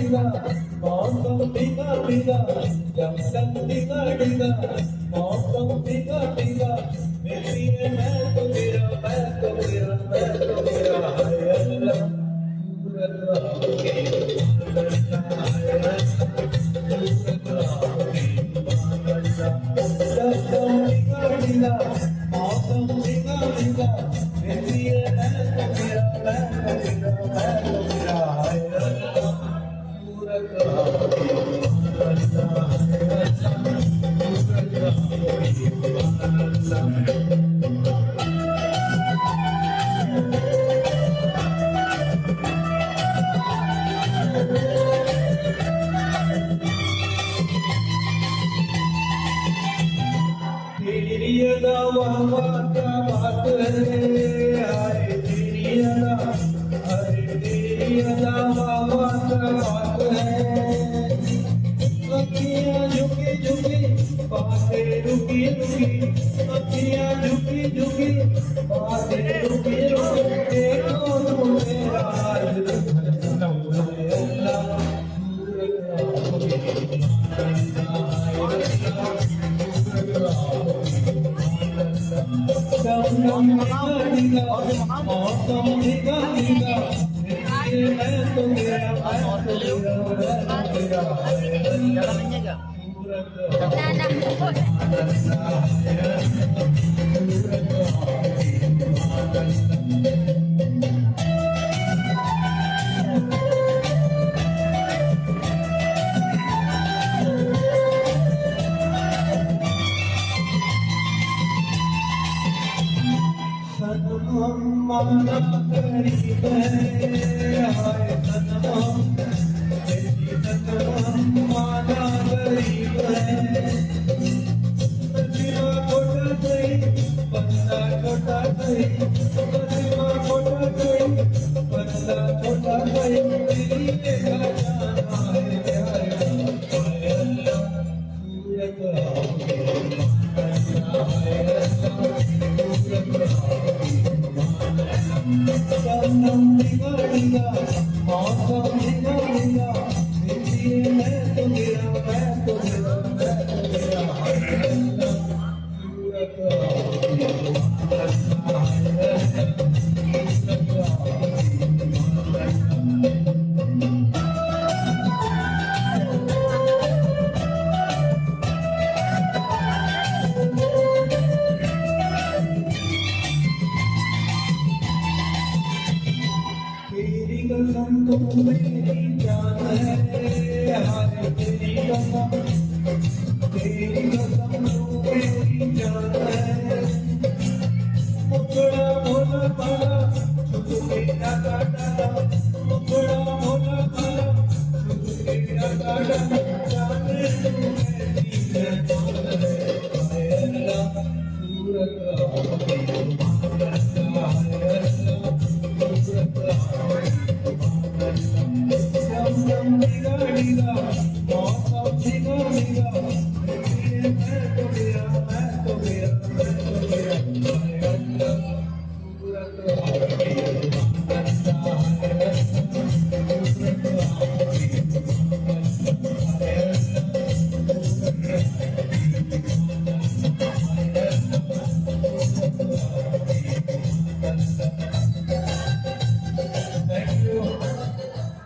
ढीला मौसम ढीला ढीला जंगल ढीला ढीला मौसम ढीला ढीला मेरी है मैं तो तेरा मैं तो तेरा मैं तो तेरा हाय अल्लाह सूरत आओगे हाय अल्लाह सूरत आओगे जंगल ढीला ढीला मौसम ढीला ढीला मेरी है मैं तो तेरा मैं तो तेरा मैं तो तेरा हाय अल्लाह सूरत आओगे अल्लाह हाय अल्लाह सूरत आओगे तेरी अदा वाह वाह क्या बात है हाय तेरी अदा अरे तेरी अदा वाह वाह क्या बात है अखियाँ झुकी झुकी बातें रुकी रुकी अखियाँ झुकी झुकी बातें रुकी रुकी देखो तो मेरा हाल अल्लाह सूरत आओगे मौसम ढीला ढीला मैं तो मेरा मैं तो तेरा सनम माना करीब है हाय सनम तेरी सनम माना करीब है सजीवा खोटा सही बंदा छोटा सही सजीवा खोटा सही बंदा छोटा सही तेरी देखा जाना है हाय अल्लाह सूरत आओगे हाय अल्लाह सनम ढीला ढीला मौसम ढीला ढीला मेरी मैं तो तेरा मैं तो तेरा मैं तो तेरा हाय अल्लाह सूरत आओगे तेरी कसम तो मेरी जान है हाय तेरी कसम तो मेरी जान है मुखड़ा भोला भाला छुप के डाला डाला मुखड़ा भोला भाला छुप के डाला डाला जाने तू मेरी जान है हाय अल्लाह सूरत आओगे मौसम ढीला ढीला मैं तो तेरा मैं तो तेरा मैं तो तेरा हाय अल्लाह सूरत आओगे अल्लाह